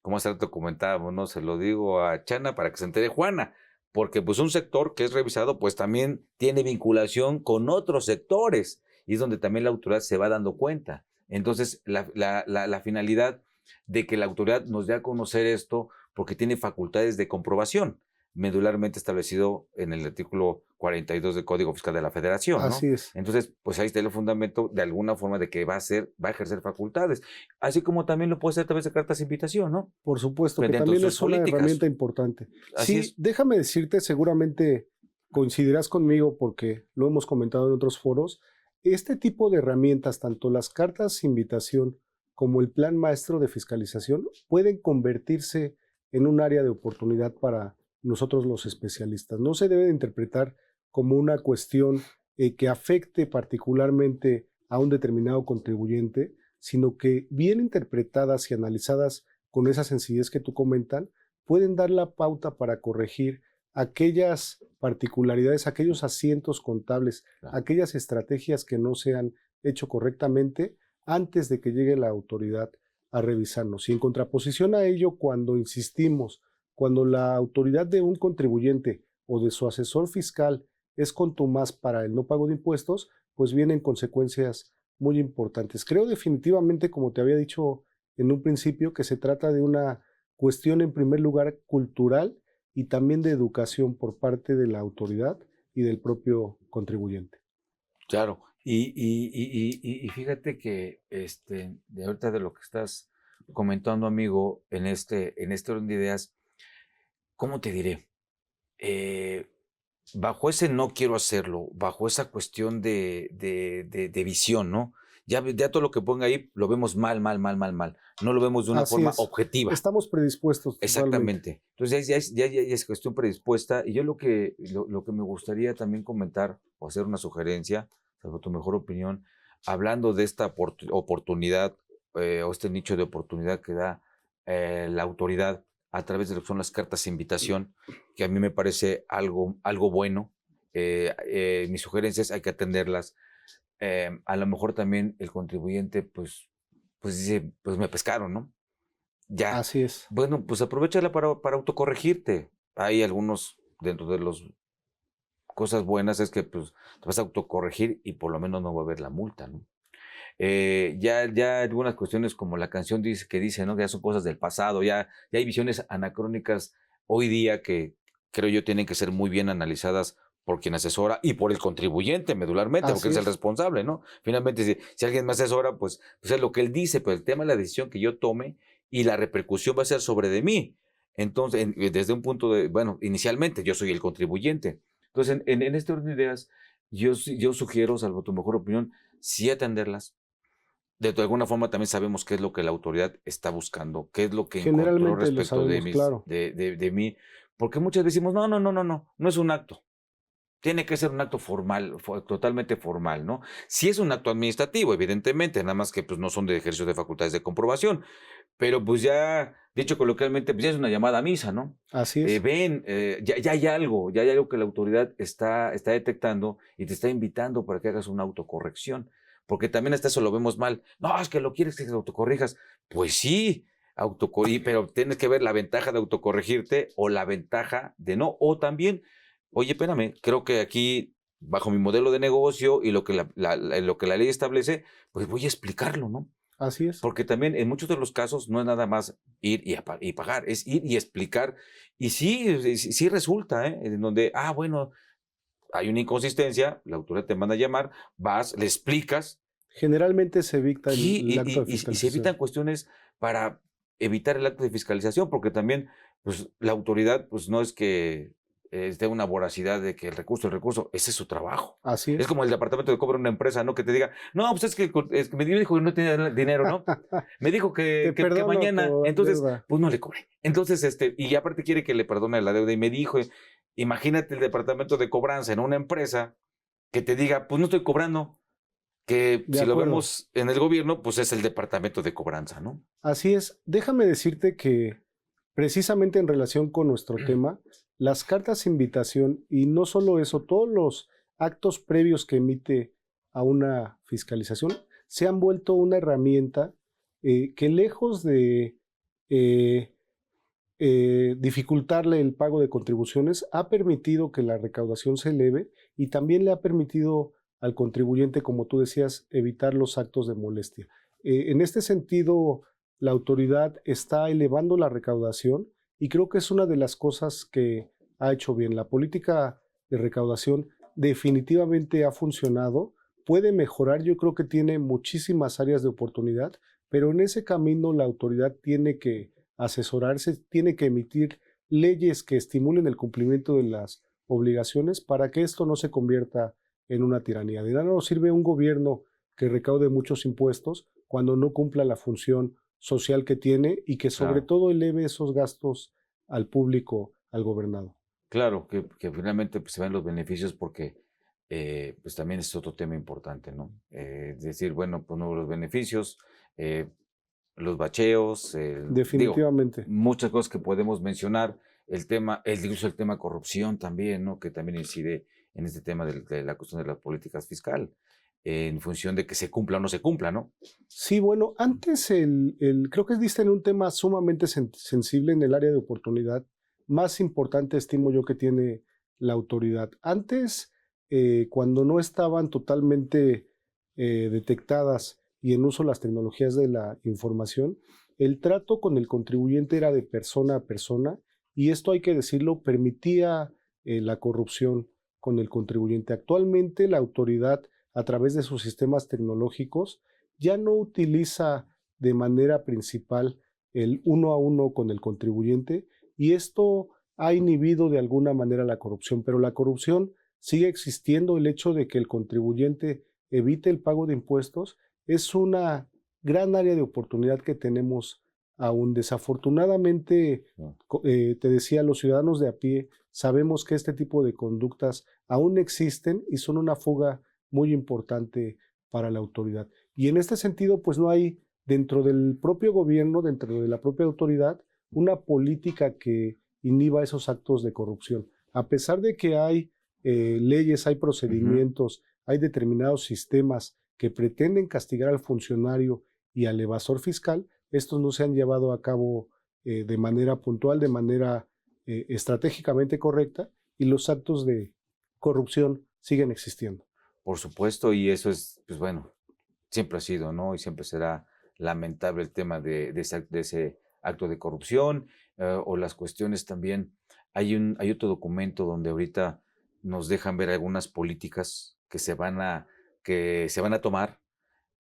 como hace rato comentábamos, ¿no? Se lo digo a Chana para que se entere Juana, porque pues un sector que es revisado, pues también tiene vinculación con otros sectores, y es donde también la autoridad se va dando cuenta. Entonces, la finalidad de que la autoridad nos dé a conocer esto, porque tiene facultades de comprobación, medularmente establecido en el artículo 42 del Código Fiscal de la Federación, ¿no? Así es. Entonces, pues ahí está el fundamento de alguna forma de que va a ejercer facultades, así como también lo puede hacer a través de cartas de invitación, ¿no? Por supuesto, que Frente a también sus es una políticas. herramienta importante. Así Sí, es. déjame decirte, seguramente coincidirás conmigo porque lo hemos comentado en otros foros, este tipo de herramientas, tanto las cartas de invitación como el plan maestro de fiscalización, pueden convertirse en un área de oportunidad para nosotros los especialistas. No se debe de interpretar como una cuestión que afecte particularmente a un determinado contribuyente, sino que bien interpretadas y analizadas con esa sencillez que tú comentan, pueden dar la pauta para corregir aquellas particularidades, aquellos asientos contables, Claro. aquellas estrategias que no se han hecho correctamente antes de que llegue la autoridad a revisarnos. Y en contraposición a ello, cuando insistimos, cuando la autoridad de un contribuyente o de su asesor fiscal es contumaz para el no pago de impuestos, pues vienen consecuencias muy importantes. Creo definitivamente, como te había dicho en un principio, que se trata de una cuestión en primer lugar cultural y también de educación por parte de la autoridad y del propio contribuyente. Claro, y fíjate que de ahorita de lo que estás comentando, amigo, en este orden de ideas, ¿cómo te diré? Bajo ese no quiero hacerlo, bajo esa cuestión de visión, ¿no? Ya todo lo que ponga ahí lo vemos mal. No lo vemos de una Así forma es. objetiva. Estamos predispuestos totalmente. Exactamente. Entonces ya es cuestión predispuesta. Y yo lo que me gustaría también comentar o hacer una sugerencia, salvo tu mejor opinión, hablando de esta oportunidad o este nicho de oportunidad que da la autoridad a través de lo que son las cartas de invitación, que a mí me parece algo bueno. Mis sugerencias hay que atenderlas. A lo mejor también el contribuyente pues dice, pues me pescaron, ¿no? Ya. Así es. Bueno, pues aprovechala para autocorregirte. Hay algunos dentro de las cosas buenas es que pues te vas a autocorregir y por lo menos no va a haber la multa, ¿no? Ya algunas cuestiones como la canción dice, ¿no? Que ya son cosas del pasado, ya hay visiones anacrónicas hoy día que creo yo tienen que ser muy bien analizadas por quien asesora y por el contribuyente medularmente, porque Así es el es. responsable, ¿no? Finalmente, si alguien me asesora, pues es lo que él dice, pero el tema es la decisión que yo tome y la repercusión va a ser sobre de mí. Entonces, desde un punto bueno, inicialmente yo soy el contribuyente. Entonces, en este orden de ideas, yo sugiero, salvo tu mejor opinión, sí atenderlas. De alguna forma también sabemos qué es lo que la autoridad está buscando, qué es lo que encontró Generalmente lo respecto sabemos, claro. de mí, porque muchas veces decimos, no es un acto. Tiene que ser un acto formal, totalmente formal, ¿no? Sí es un acto administrativo, evidentemente, nada más que pues no son de ejercicio de facultades de comprobación, pero pues ya, dicho coloquialmente, pues ya es una llamada a misa, ¿no? Así es. Ya hay algo que la autoridad está detectando y te está invitando para que hagas una autocorrección, porque también hasta eso lo vemos mal. No, es que lo quieres que te autocorrijas. Pues sí, pero tienes que ver la ventaja de autocorregirte o la ventaja de no, o también oye, espérame, creo que aquí, bajo mi modelo de negocio y lo que lo que la ley establece, pues voy a explicarlo, ¿no? Así es. Porque también en muchos de los casos no es nada más ir y pagar, es ir y explicar. Y sí resulta, en donde, bueno, hay una inconsistencia, la autoridad te manda a llamar, vas, le explicas, Generalmente se evita Sí, el acto de y se fiscalización. evitan cuestiones para evitar el acto de fiscalización, porque también, pues, la autoridad, pues, no es que esté una voracidad de que el recurso, ese es su trabajo. Así Es es. como el departamento de cobro de una empresa, ¿no? Que te diga, no, pues es que me dijo que no tenía dinero, ¿no? Me dijo Te que perdono mañana, tu entonces, deuda. pues no le cobré. Entonces, y aparte quiere que le perdone la deuda y me dijo, imagínate el departamento de cobranza en una empresa que te diga, pues no estoy cobrando, que De si lo acuerdo. vemos en el gobierno, pues es el departamento de cobranza, ¿no? Así es. Déjame decirte que precisamente en relación con nuestro tema, las cartas de invitación y no solo eso, todos los actos previos que emite a una fiscalización se han vuelto una herramienta que lejos de eh, dificultarle el pago de contribuciones, ha permitido que la recaudación se eleve y también le ha permitido al contribuyente, como tú decías, evitar los actos de molestia. En este sentido, la autoridad está elevando la recaudación y creo que es una de las cosas que ha hecho bien. La política de recaudación definitivamente ha funcionado, puede mejorar, yo creo que tiene muchísimas áreas de oportunidad, pero en ese camino la autoridad tiene que asesorarse, tiene que emitir leyes que estimulen el cumplimiento de las obligaciones para que esto no se convierta en una tiranía. De nada nos sirve un gobierno que recaude muchos impuestos cuando no cumpla la función social que tiene y que sobre Claro. todo eleve esos gastos al público, al gobernado. Claro, que finalmente pues, se ven los beneficios porque pues también es otro tema importante, ¿no? Es decir, bueno, pues no los beneficios, eh, los bacheos, digo, Definitivamente. muchas cosas que podemos mencionar, incluso el tema corrupción también, ¿no? Que también incide en este tema de la cuestión de las políticas fiscal, en función de que se cumpla o no se cumpla, ¿no? Sí, bueno, antes creo que diste en un tema sumamente sensible en el área de oportunidad, más importante estimo yo que tiene la autoridad. Antes, cuando no estaban totalmente detectadas y en uso las tecnologías de la información, el trato con el contribuyente era de persona a persona y esto hay que decirlo, permitía la corrupción con el contribuyente. Actualmente la autoridad, a través de sus sistemas tecnológicos, ya no utiliza de manera principal el uno a uno con el contribuyente y esto ha inhibido de alguna manera la corrupción, pero la corrupción sigue existiendo. El hecho de que el contribuyente evite el pago de impuestos es una gran área de oportunidad que tenemos aún. Desafortunadamente, te decía, los ciudadanos de a pie sabemos que este tipo de conductas aún existen y son una fuga muy importante para la autoridad. Y en este sentido, pues no hay dentro del propio gobierno, dentro de la propia autoridad, una política que inhiba esos actos de corrupción. A pesar de que hay leyes, hay procedimientos, hay determinados sistemas que pretenden castigar al funcionario y al evasor fiscal, estos no se han llevado a cabo de manera puntual, de manera estratégicamente correcta, y los actos de corrupción siguen existiendo. Por supuesto, y eso es, pues bueno, siempre ha sido, ¿no? Y siempre será lamentable el tema de ese acto de corrupción o las cuestiones también. Hay otro documento donde ahorita nos dejan ver algunas políticas que se van a tomar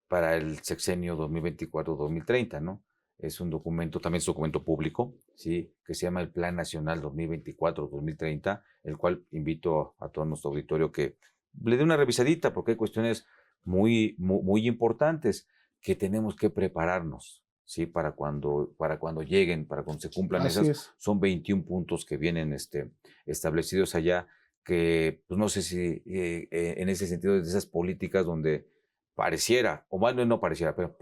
para el sexenio 2024-2030, ¿no? Es un documento, también es un documento público, ¿sí? Que se llama el Plan Nacional 2024-2030, el cual invito a todo nuestro auditorio que le dé una revisadita porque hay cuestiones muy importantes que tenemos que prepararnos, ¿sí? Para cuando lleguen, para cuando se cumplan Así esas. es. Son 21 puntos que vienen establecidos allá, que pues no sé si en ese sentido, de esas políticas donde pareciera, o más bien no pareciera, pero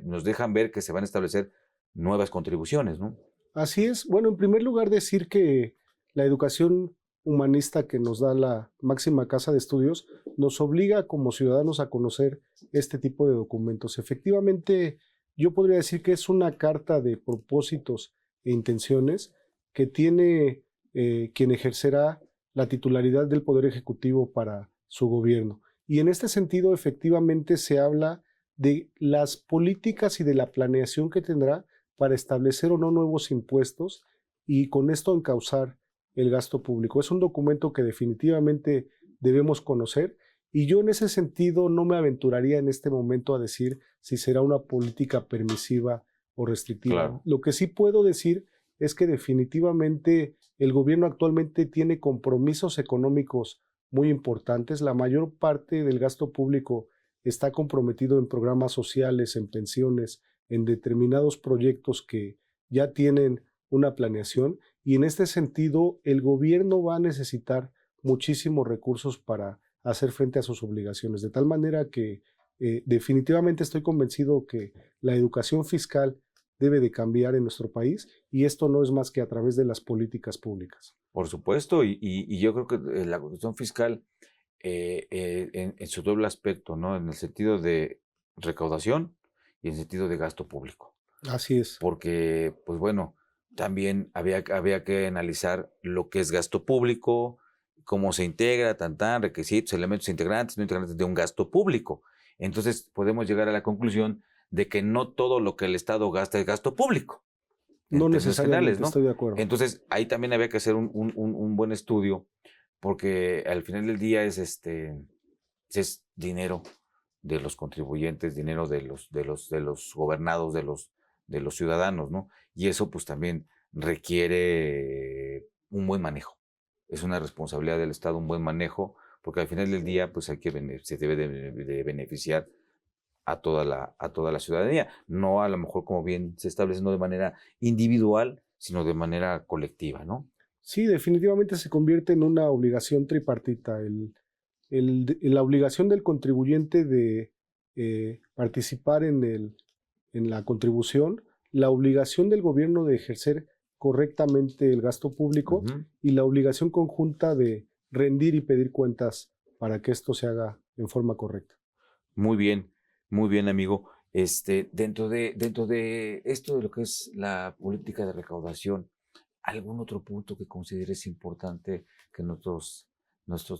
nos dejan ver que se van a establecer nuevas contribuciones, ¿no? Así es. Bueno, en primer lugar decir que la educación humanista que nos da la máxima casa de estudios nos obliga como ciudadanos a conocer este tipo de documentos. Efectivamente, yo podría decir que es una carta de propósitos e intenciones que tiene quien ejercerá la titularidad del Poder Ejecutivo para su gobierno. Y en este sentido, efectivamente, se habla de las políticas y de la planeación que tendrá para establecer o no nuevos impuestos y con esto encauzar el gasto público. Es un documento que definitivamente debemos conocer Y yo en ese sentido no me aventuraría en este momento a decir si será una política permisiva o restrictiva. Claro. Lo que sí puedo decir es que definitivamente el gobierno actualmente tiene compromisos económicos muy importantes. La mayor parte del gasto público está comprometido en programas sociales, en pensiones, en determinados proyectos que ya tienen una planeación, y en este sentido el gobierno va a necesitar muchísimos recursos para hacer frente a sus obligaciones, de tal manera que definitivamente estoy convencido que la educación fiscal debe de cambiar en nuestro país, y esto no es más que a través de las políticas públicas. Por supuesto, y yo creo que la cuestión fiscal en su doble aspecto, ¿no? En el sentido de recaudación y en el sentido de gasto público. Así es. Porque, pues bueno, también había que analizar lo que es gasto público, cómo se integra, requisitos, elementos integrantes, no integrantes de un gasto público. Entonces podemos llegar a la conclusión de que no todo lo que el Estado gasta es gasto público. No necesariamente, ¿no? estoy de acuerdo. Entonces ahí también había que hacer un buen estudio, porque al final del día es dinero de los contribuyentes, dinero de los gobernados, de los ciudadanos, ¿no? Y eso pues también requiere un buen manejo. Es una responsabilidad del Estado un buen manejo, porque al final del día pues se debe de beneficiar a toda la ciudadanía, no a lo mejor como bien se establece, no de manera individual, sino de manera colectiva, ¿no? Sí, definitivamente se convierte en una obligación tripartita, la obligación del contribuyente de participar en la contribución, la obligación del gobierno de ejercer correctamente el gasto público y la obligación conjunta de rendir y pedir cuentas para que esto se haga en forma correcta. Muy bien, amigo. Dentro de esto de lo que es la política de recaudación, ¿algún otro punto que consideres importante que nuestros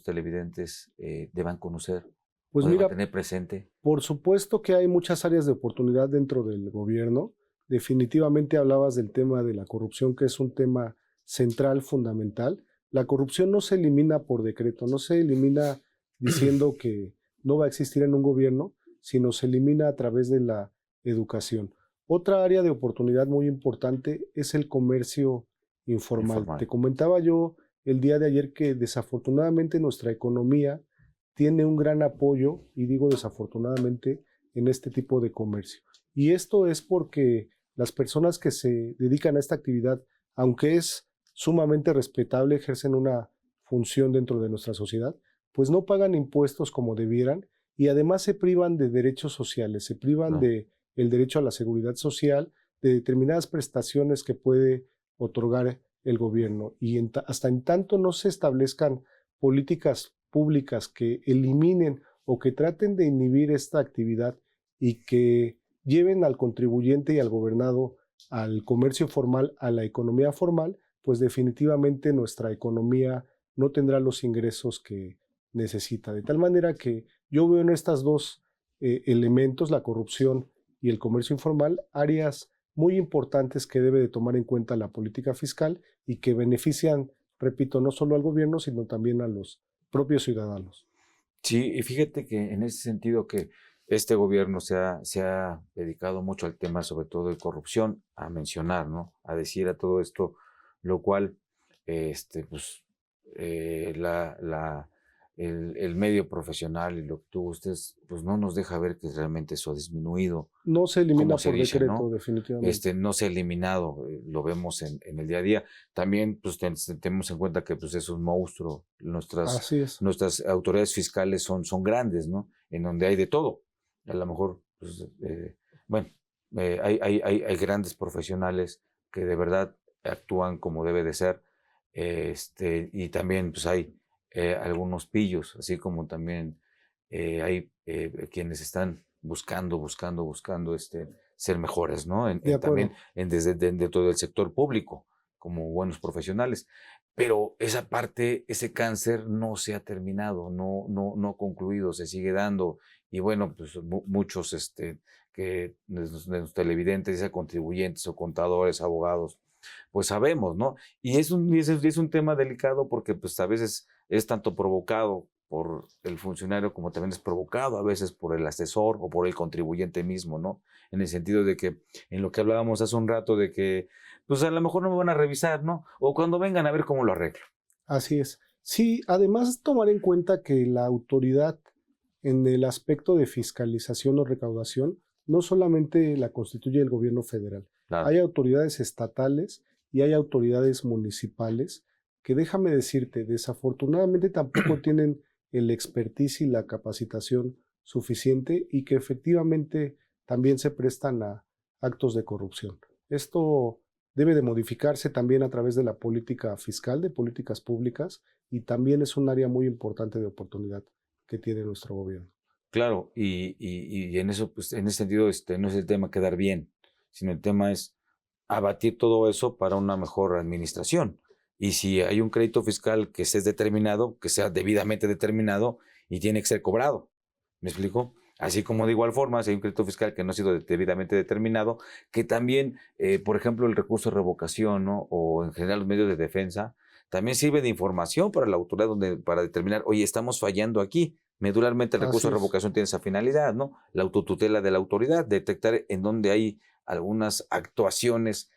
televidentes deban conocer? Pues deban mira, tener presente. Por supuesto que hay muchas áreas de oportunidad dentro del gobierno. Definitivamente hablabas del tema de la corrupción, que es un tema central, fundamental. La corrupción no se elimina por decreto, no se elimina diciendo que no va a existir en un gobierno, sino se elimina a través de la educación. Otra área de oportunidad muy importante es el comercio informal. Te comentaba yo el día de ayer que desafortunadamente nuestra economía tiene un gran apoyo, y digo desafortunadamente, en este tipo de comercio. Y esto es porque las personas que se dedican a esta actividad, aunque es sumamente respetable, ejercen una función dentro de nuestra sociedad, pues no pagan impuestos como debieran, y además se privan de derechos sociales, se privan del derecho a la seguridad social, de determinadas prestaciones que puede otorgar el gobierno. Y hasta en tanto no se establezcan políticas públicas que eliminen o que traten de inhibir esta actividad y que lleven al contribuyente y al gobernado al comercio formal, a la economía formal, pues definitivamente nuestra economía no tendrá los ingresos que necesita. De tal manera que yo veo en estos dos elementos, la corrupción y el comercio informal, áreas muy importantes que debe de tomar en cuenta la política fiscal y que benefician, repito, no solo al gobierno, sino también a los propios ciudadanos. Sí, y fíjate que en ese sentido que este gobierno se ha dedicado mucho al tema, sobre todo de corrupción, a mencionar, ¿no? A decir a todo esto, lo cual, pues, el medio profesional y lo que tú gustes, pues no nos deja ver que realmente eso ha disminuido. No se elimina por dice, decreto, ¿no? Definitivamente. No se ha eliminado, lo vemos en el día a día. También pues tenemos en cuenta que pues es un monstruo. Nuestras autoridades fiscales son grandes, ¿no? En donde hay de todo. A lo mejor, pues, hay grandes profesionales que de verdad actúan como debe de ser. Y también pues hay algunos pillos, así como también hay quienes están buscando ser mejores, ¿no? También dentro del sector público, como buenos profesionales. Pero esa parte, ese cáncer no se ha terminado, no ha concluido, se sigue dando. Y bueno, pues muchos que de los televidentes, ya contribuyentes o contadores, abogados, pues sabemos, ¿no? Y es un tema delicado porque pues a veces es tanto provocado por el funcionario como también es provocado a veces por el asesor o por el contribuyente mismo, ¿no? En el sentido de que, en lo que hablábamos hace un rato, de que, pues a lo mejor no me van a revisar, ¿no? O cuando vengan a ver cómo lo arreglo. Así es. Sí, además tomar en cuenta que la autoridad en el aspecto de fiscalización o recaudación no solamente la constituye el gobierno federal. Claro. Hay autoridades estatales y hay autoridades municipales que, déjame decirte, desafortunadamente tampoco tienen el expertise y la capacitación suficiente y que efectivamente también se prestan a actos de corrupción. Esto debe de modificarse también a través de la política fiscal, de políticas públicas, y también es un área muy importante de oportunidad que tiene nuestro gobierno. Claro, y en eso, pues, en ese sentido, no es el tema quedar bien, sino el tema es abatir todo eso para una mejor administración. Y si hay un crédito fiscal que se es determinado, que sea debidamente determinado y tiene que ser cobrado. ¿Me explico? Así como de igual forma, si hay un crédito fiscal que no ha sido debidamente determinado, que también, por ejemplo, el recurso de revocación, ¿no? O en general los medios de defensa, también sirve de información para la autoridad para determinar, oye, estamos fallando aquí. Medularmente el recurso de revocación tiene esa finalidad, ¿no? La autotutela de la autoridad, detectar en dónde hay algunas actuaciones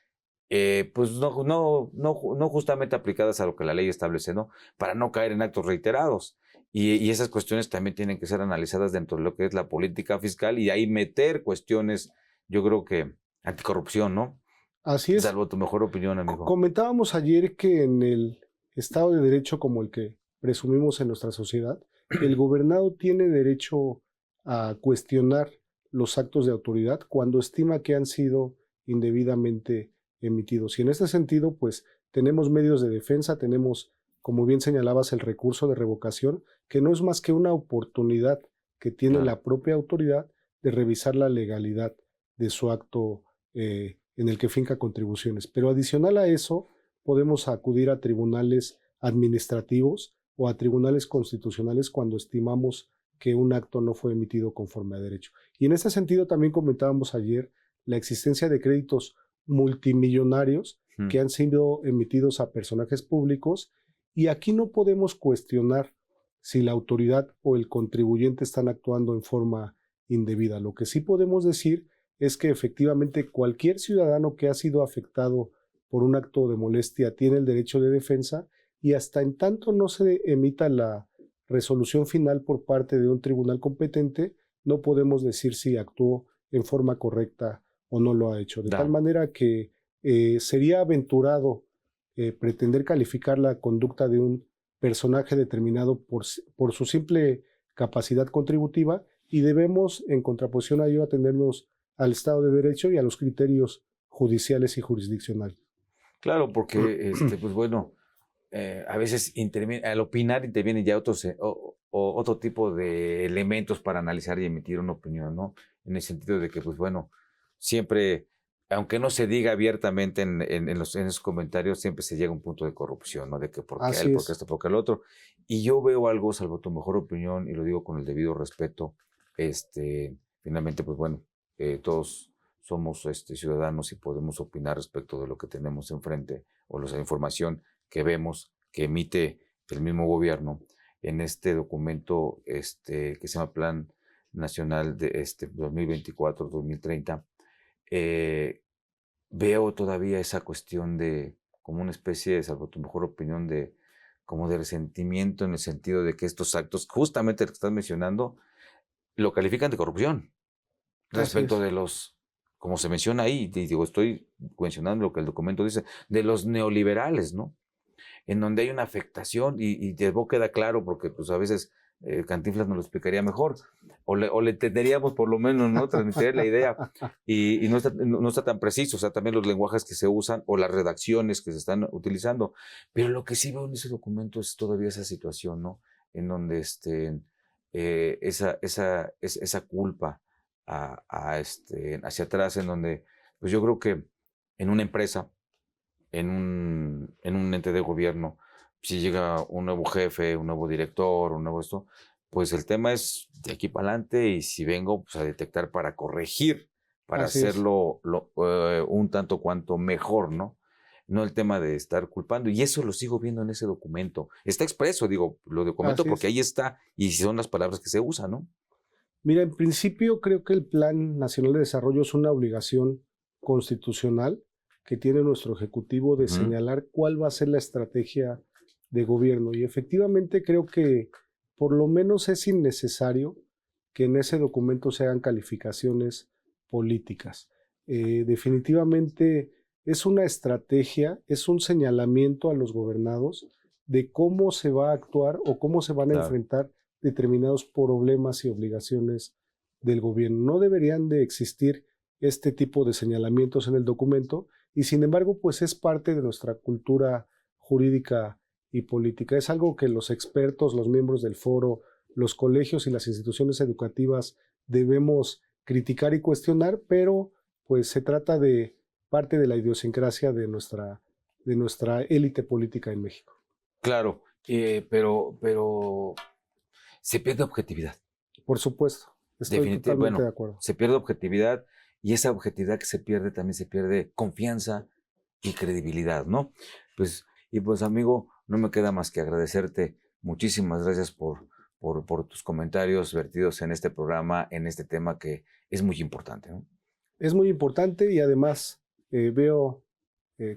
pues no justamente aplicadas a lo que la ley establece, ¿no? Para no caer en actos reiterados. Y esas cuestiones también tienen que ser analizadas dentro de lo que es la política fiscal y ahí meter cuestiones, yo creo que anticorrupción, ¿no? Así es. Salvo tu mejor opinión, amigo. Comentábamos ayer que en el Estado de Derecho como el que presumimos en nuestra sociedad, el gobernado tiene derecho a cuestionar los actos de autoridad cuando estima que han sido indebidamente emitidos. Y en este sentido, pues tenemos medios de defensa, tenemos, como bien señalabas, el recurso de revocación, que no es más que una oportunidad que tiene la propia autoridad de revisar la legalidad de su acto en el que finca contribuciones. Pero adicional a eso, podemos acudir a tribunales administrativos o a tribunales constitucionales cuando estimamos que un acto no fue emitido conforme a derecho. Y en este sentido también comentábamos ayer la existencia de créditos multimillonarios que han sido emitidos a personajes públicos, y aquí no podemos cuestionar si la autoridad o el contribuyente están actuando en forma indebida. Lo que sí podemos decir es que efectivamente cualquier ciudadano que ha sido afectado por un acto de molestia tiene el derecho de defensa, y hasta en tanto no se emita la resolución final por parte de un tribunal competente, no podemos decir si actuó en forma correcta o no lo ha hecho. De tal manera que sería aventurado pretender calificar la conducta de un personaje determinado por su simple capacidad contributiva, y debemos, en contraposición a ello, atendernos al Estado de Derecho y a los criterios judiciales y jurisdiccionales. Claro, porque, pues bueno, a veces al opinar intervienen ya otro tipo de elementos para analizar y emitir una opinión, ¿no? En el sentido de que, pues bueno, siempre, aunque no se diga abiertamente en esos comentarios, siempre se llega a un punto de corrupción, ¿no? De que por qué él, por qué esto, por qué el otro. Y yo veo algo, salvo tu mejor opinión, y lo digo con el debido respeto, finalmente, pues bueno, todos somos ciudadanos y podemos opinar respecto de lo que tenemos enfrente o la información que vemos que emite el mismo gobierno en este documento que se llama Plan Nacional de 2024-2030. Veo todavía esa cuestión de como una especie de, salvo tu mejor opinión, como de resentimiento, en el sentido de que estos actos, justamente lo que estás mencionando, lo califican de corrupción respecto de los, como se menciona ahí, digo, estoy mencionando lo que el documento dice, de los neoliberales, ¿no? En donde hay una afectación, y de vos queda claro, porque pues a veces Cantinflas nos lo explicaría mejor, o le entenderíamos por lo menos, ¿no? Transmitir la idea, y no está tan preciso, o sea, también los lenguajes que se usan, o las redacciones que se están utilizando, pero lo que sí veo en ese documento es todavía esa situación, ¿no? En donde esa culpa hacia atrás, en donde, pues yo creo que en una empresa, en un ente de gobierno, si llega un nuevo jefe, un nuevo director, un nuevo esto, pues el tema es de aquí para adelante, y si vengo pues, a detectar para corregir, para hacerlo un tanto cuanto mejor, ¿no? no el tema de estar culpando. Y eso lo sigo viendo en ese documento. Está expreso, digo, lo documento porque ahí está y son las palabras que se usan, ¿no? Mira, en principio creo que el Plan Nacional de Desarrollo es una obligación constitucional que tiene nuestro Ejecutivo de señalar cuál va a ser la estrategia de gobierno. Y efectivamente creo que por lo menos es innecesario que en ese documento se hagan calificaciones políticas. Definitivamente es una estrategia, es un señalamiento a los gobernados de cómo se va a actuar o cómo se van a enfrentar determinados problemas y obligaciones del gobierno. No deberían de existir este tipo de señalamientos en el documento y sin embargo pues es parte de nuestra cultura jurídica y política. Es algo que los expertos, los miembros del foro, los colegios y las instituciones educativas debemos criticar y cuestionar, pero pues se trata de parte de la idiosincrasia de nuestra élite política en México. Claro, pero se pierde objetividad. Por supuesto, estoy totalmente de acuerdo. Se pierde objetividad y esa objetividad que se pierde también se pierde confianza y credibilidad, ¿no? Pues amigo, no me queda más que agradecerte. Muchísimas gracias por tus comentarios vertidos en este programa, en este tema que es muy importante, ¿no? Es muy importante y además veo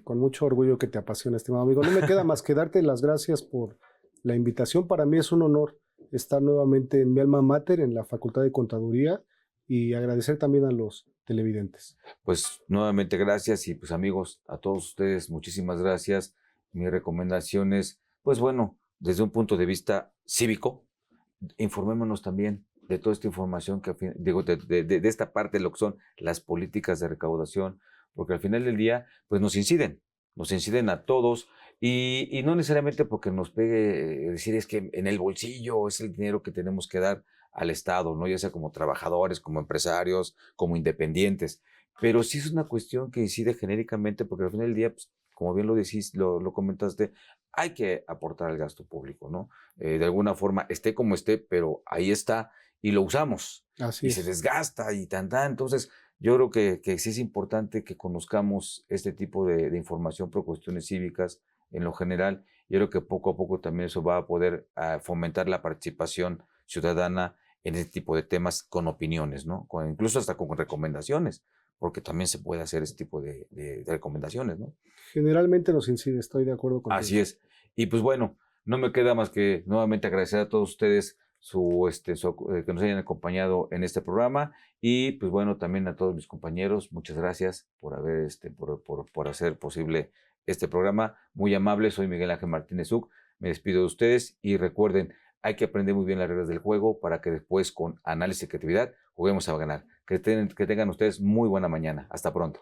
con mucho orgullo que te apasiona, estimado amigo. No me queda más que darte las gracias por la invitación. Para mí es un honor estar nuevamente en mi alma mater, en la Facultad de Contaduría, y agradecer también a los televidentes. Pues nuevamente gracias y pues amigos, a todos ustedes muchísimas gracias. Mi recomendación es, pues bueno, desde un punto de vista cívico, informémonos también de toda esta información que digo, de esta parte de lo que son las políticas de recaudación, porque al final del día, pues nos inciden a todos y no necesariamente porque nos pegue decir es que en el bolsillo es el dinero que tenemos que dar al Estado, ¿no? Ya sea como trabajadores, como empresarios, como independientes, pero sí es una cuestión que incide genéricamente porque al final del día, pues, como bien lo decís, lo comentaste, hay que aportar al gasto público, ¿no? De alguna forma, esté como esté, pero ahí está y lo usamos. Así y es. Se desgasta y entonces yo creo que sí es importante que conozcamos este tipo de información por cuestiones cívicas en lo general. Yo creo que poco a poco también eso va a poder fomentar la participación ciudadana en este tipo de temas con opiniones, ¿no? Incluso hasta con recomendaciones, porque también se puede hacer este tipo de recomendaciones, ¿no? Generalmente nos incide, estoy de acuerdo con Así es. Y pues bueno, no me queda más que nuevamente agradecer a todos ustedes que nos hayan acompañado en este programa y pues bueno, también a todos mis compañeros, muchas gracias por haber por hacer posible este programa. Muy amable, soy Miguel Ángel Martínez Uc, me despido de ustedes y recuerden, hay que aprender muy bien las reglas del juego para que después con análisis y creatividad juguemos a ganar. Que tengan ustedes muy buena mañana. Hasta pronto.